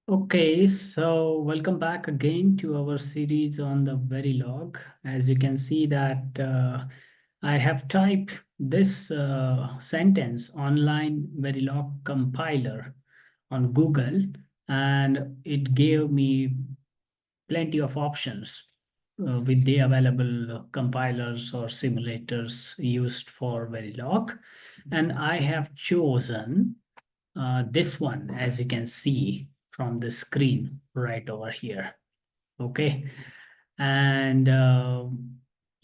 Okay, so welcome back again to our series on the Verilog. As you can see that I have typed this sentence online Verilog compiler on Google, and it gave me plenty of options with the available compilers or simulators used for Verilog. And I have chosen this one, as you can see from the screen right over here. Okay. And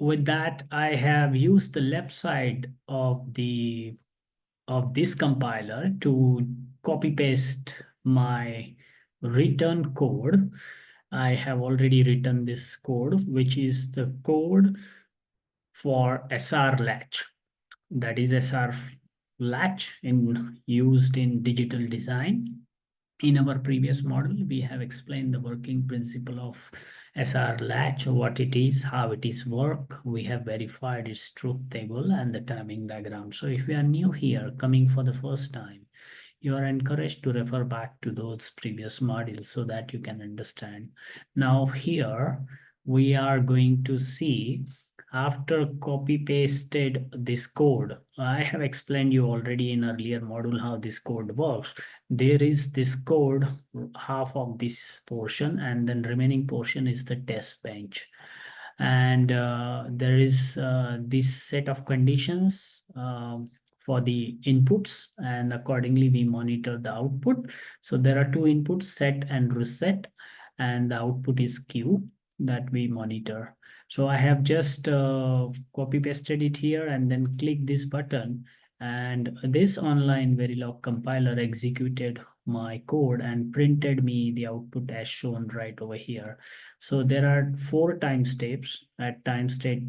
with that, I have used the left side of this compiler to copy paste my return code. I have already written this code, which is the code for SR Latch. That is SR Latch used in digital design. In our previous model, we have explained the working principle of SR Latch, what it is, how it is work. We have verified its truth table and the timing diagram. So if you are new here, coming for the first time, you are encouraged to refer back to those previous modules so that you can understand. Now here, we are going to see after copy pasted this code. I have explained you already in earlier module how this code works. There is this code, half of this portion, and then remaining portion is the test bench. And there is this set of conditions for the inputs, and accordingly we monitor the output. So there are two inputs, set and reset, and the output is Q that we monitor. So I have just copy pasted it here and then click this button, and this online Verilog compiler executed my code and printed me the output as shown right over here. So there are 4 time steps. At time state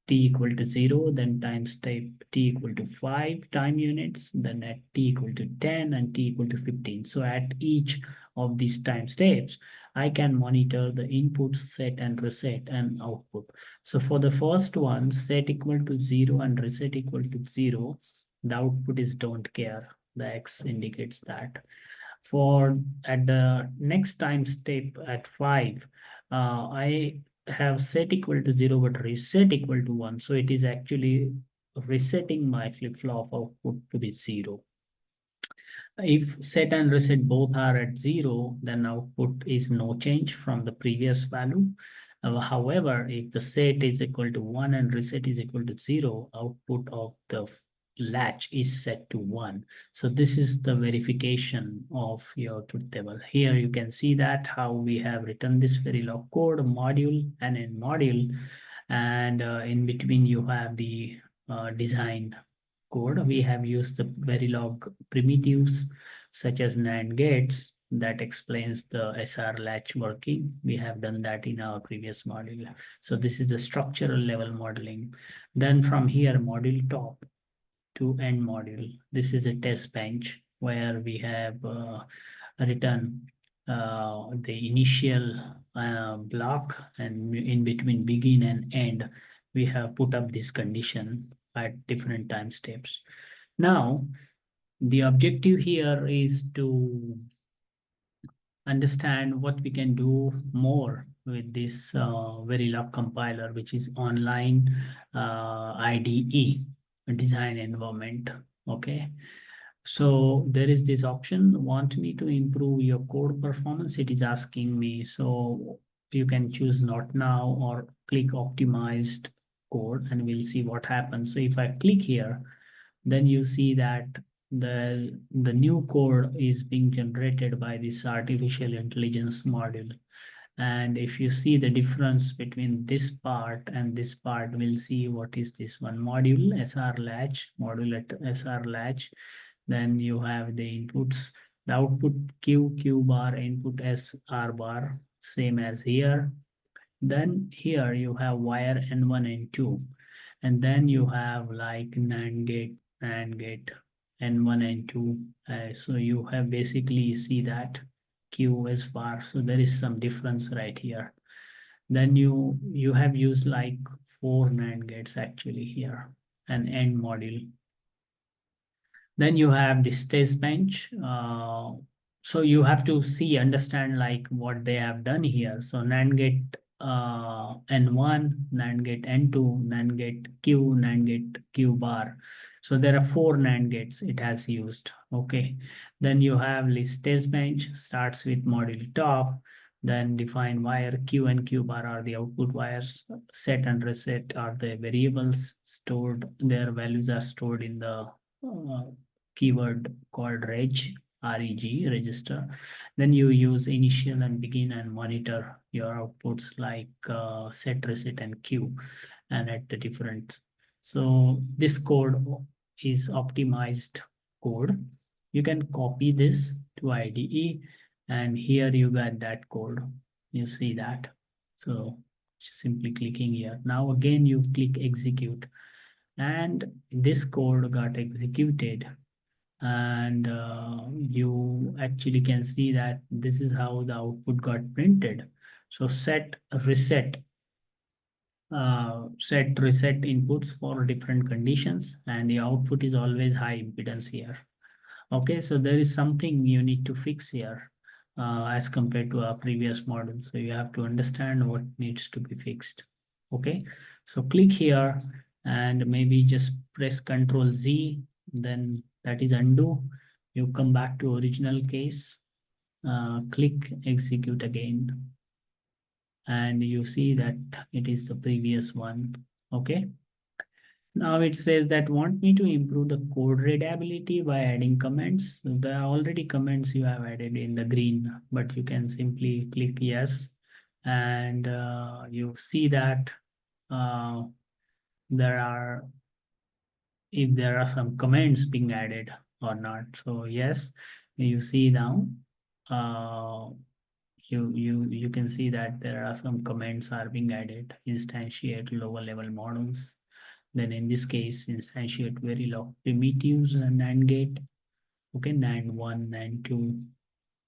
t equal to 0, then time step t equal to 5 time units, then at t equal to 10 and t equal to 15. So at each of these time steps, I can monitor the inputs, set and reset and output. So for the first one, set equal to 0 and reset equal to 0, the output is don't care. The X indicates that. For at the next time step at 5, I have set equal to 0 but reset equal to 1, so it is actually resetting my flip-flop output to be 0. If set and reset both are at 0, then output is no change from the previous value. However, if the set is equal to 1 and reset is equal to 0, output of the latch is set to 1. So this is the verification of your truth table. Here you can see that how we have written this Verilog code, module and in module, and in between you have the design code. We have used the Verilog primitives such as NAND gates that explains the SR latch working. We have done that in our previous module. So this is the structural level modeling. Then from here, module top to end module. This is a test bench where we have written the initial block, and in between begin and end, we have put up this condition at different time steps. Now, the objective here is to understand what we can do more with this Verilog compiler, which is online IDE design environment. Okay, so there is this option, want me to improve your code performance, it is asking me. So you can choose not now or click optimized code, and we'll see what happens. So if I click here, then you see that the new code is being generated by this artificial intelligence module. And if you see the difference between this part and this part, we'll see what is this one module SR latch, module at SR latch. Then you have the inputs, the output Q bar, input SR bar, same as here. Then here you have wire N1 and 2, and then you have like NAND gate, N1 and 2. So you have basically see that QS bar. So there is some difference right here. Then you have used like 4 NAND gates actually here, an end module. Then you have this test bench. So you have to understand like what they have done here. So NAND gate N1, NAND gate N2, NAND gate Q, NAND gate Q bar. So there are 4 NAND gates it has used. Okay. Then you have list test bench, starts with module top, then define wire Q and Q bar are the output wires. Set and reset are the variables stored. Their values are stored in the keyword called register. Then you use initial and begin and monitor your outputs like set, reset, and queue, and at the different. So this code is optimized code. You can copy this to IDE, and here you got that code. You see that. So simply clicking here. Now again you click execute, and this code got executed, and you actually can see that this is how the output got printed. So set reset inputs for different conditions, and the output is always high impedance here. Okay, so there is something you need to fix here as compared to our previous model. So you have to understand what needs to be fixed. Okay, so click here and maybe just press Ctrl Z, then that is undo. You come back to original case, click execute again, and you see that it is the previous one. Okay. Now it says that want me to improve the code readability by adding comments. So there are already comments you have added in the green, but you can simply click yes. And you see that uh, there are, if there are some comments being added or not. So yes, you see now, uh, you can see that there are some comments are being added. Instantiate lower level models. Then in this case, instantiate Verilog primitives and NAND gate. Okay, NAND 1, NAND 2.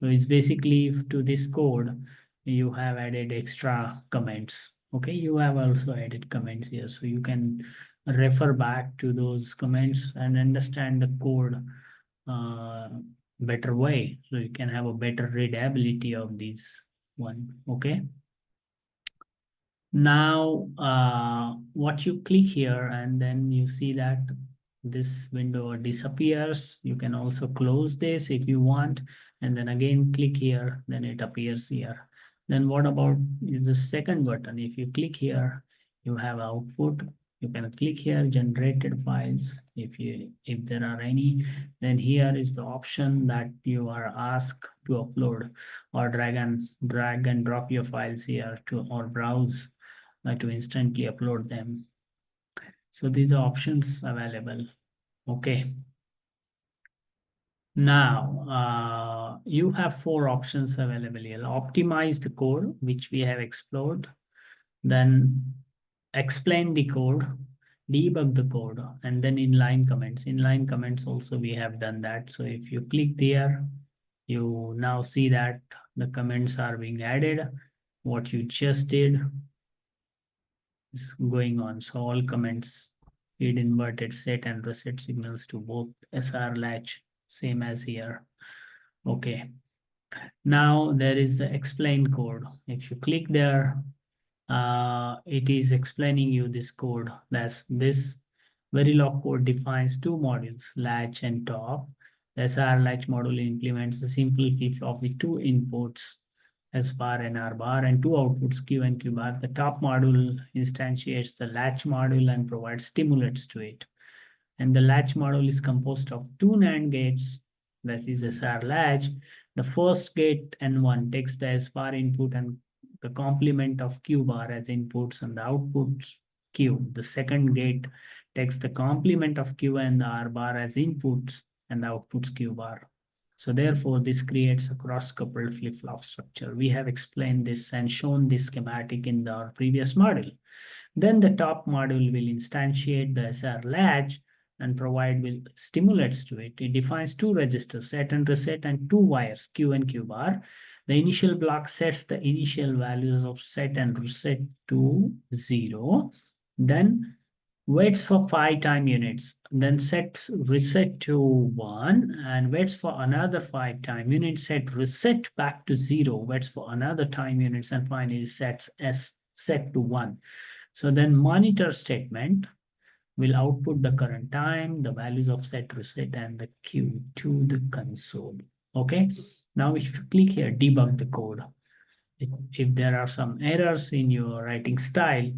So it's basically to this code, you have added extra comments. Okay, you have also added comments here. So you can refer back to those comments and understand the code uh, better way. So you can have a better readability of these one. Okay. Now, what you click here, and then you see that this window disappears. You can also close this if you want, and then again click here, then it appears here. Then what about the second button? If you click here, you have output. You can click here, generated files. If there are any, then here is the option that you are asked to upload, or drag and drop your files here to, or browse to instantly upload them. So these are options available. Okay. Now, you have 4 options available here. Optimize the code, which we have explored. Then explain the code, debug the code, and then inline comments. Inline comments also we have done that. So if you click there, you now see that the comments are being added. What you just did is going on. So all comments, feed inverted, set and reset signals to both SR latch, same as here. Okay. Now there is the explain code. If you click there, it is explaining you this code. That's this Verilog code defines 2 modules, latch and top. The SR latch module implements a simple flip-flop with 2 inputs, S bar and R bar, and 2 outputs, Q and Q bar. The top module instantiates the latch module and provides stimulates to it. And the latch module is composed of 2 NAND gates, that is SR latch. The first gate N1 takes the S bar input and the complement of Q bar as inputs and the outputs Q. The second gate takes the complement of Q and the R bar as inputs and the outputs Q bar. So therefore, this creates a cross-coupled flip-flop structure. We have explained this and shown this schematic in our previous model. Then the top module will instantiate the SR latch and provide with stimulates to it. It defines 2 registers, set and reset, and 2 wires, Q and Q bar. The initial block sets the initial values of set and reset to 0. Then waits for 5 time units, then sets reset to 1 and waits for another 5 time units, set reset back to 0, waits for another time units, and finally sets s set to 1. So then monitor statement will output the current time, the values of set reset, and the queue to the console. Okay. Now if you click here, debug the code. If there are some errors in your writing style,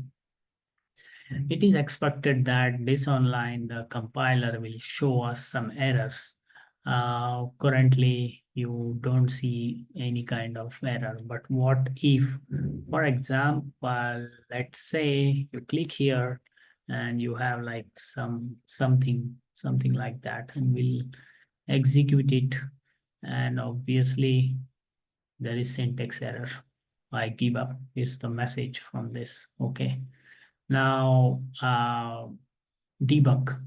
it is expected that this online, the compiler will show us some errors. Currently, you don't see any kind of error, but what if, for example, let's say you click here and you have like something like that, and we'll execute it, and obviously there is syntax error. I give up is the message from this. Okay. Now, debug.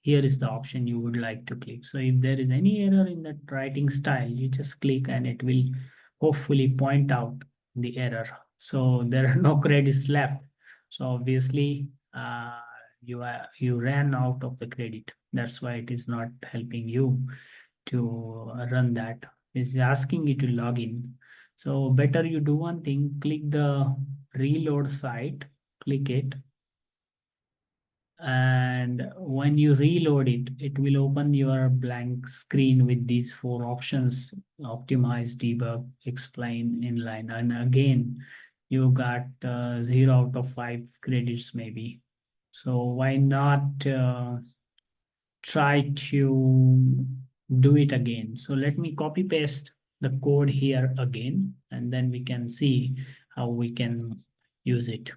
Here is the option you would like to click. So if there is any error in that writing style, you just click and it will hopefully point out the error. So there are no credits left. So obviously, you ran out of the credit. That's why it is not helping you to run that. It's asking you to log in. So better you do one thing, click the reload site, click it, and when you reload it, it will open your blank screen with these 4 options: optimize, debug, explain, inline. And again, you got 0 out of 5 credits maybe. So why not try to do it again? So let me copy paste the code here again, and then we can see how we can use it.